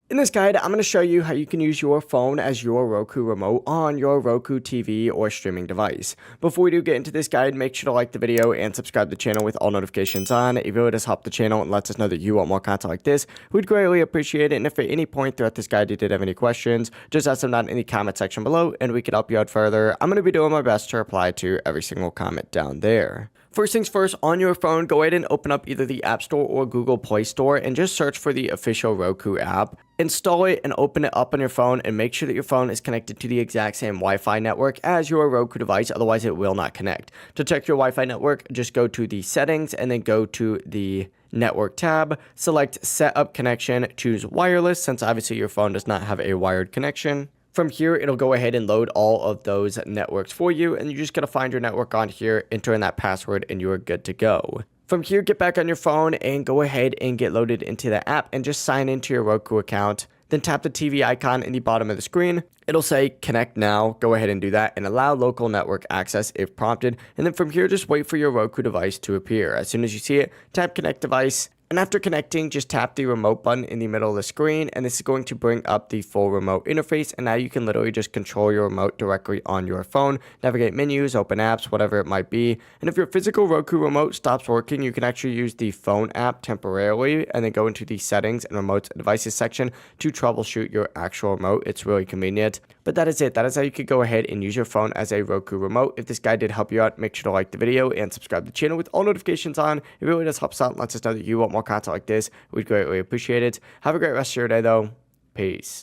In this guide, I'm going to show you how you can use your phone as your Roku remote on your Roku TV or streaming device. Before we do get into this guide, make sure to like the video and subscribe to the channel with all notifications on. It really does help the channel and lets us know that you want more content like this. We'd greatly appreciate it, and if at any point throughout this guide you did have any questions, just ask them down in the comment section below and we can help you out further. I'm going to be doing my best to reply to every single comment down there. First things first, on your phone, go ahead and open up either the App Store or Google Play Store and just search for the official Roku app. Install it and open it up on your phone and make sure that your phone is connected to the exact same Wi-Fi network as your Roku device, otherwise it will not connect. To check your Wi-Fi network, just go to the settings and then go to the network tab, select set up connection, choose wireless since obviously your phone does not have a wired connection. From here, it'll go ahead and load all of those networks for you, and you just gotta find your network on here, enter in that password, and you are good to go. From here, get back on your phone and go ahead and get loaded into the app and just sign into your Roku account. Then tap the TV icon in the bottom of the screen. It'll say connect now. Go ahead and do that and allow local network access if prompted. And then from here, just wait for your Roku device to appear. As soon as you see it, tap connect device. And after connecting, just tap the remote button in the middle of the screen, and this is going to bring up the full remote interface, and now you can literally just control your remote directly on your phone, navigate menus, open apps, whatever it might be. And if your physical Roku remote stops working, you can actually use the phone app temporarily, and then go into the settings and remotes and devices section to troubleshoot your actual remote. It's really convenient. But that is it. That is how you could go ahead and use your phone as a Roku remote. If this guide did help you out, make sure to like the video and subscribe to the channel with all notifications on. It really does help us out and lets us know that you want more content like this. We'd greatly appreciate it. Have a great rest of your day, though. Peace.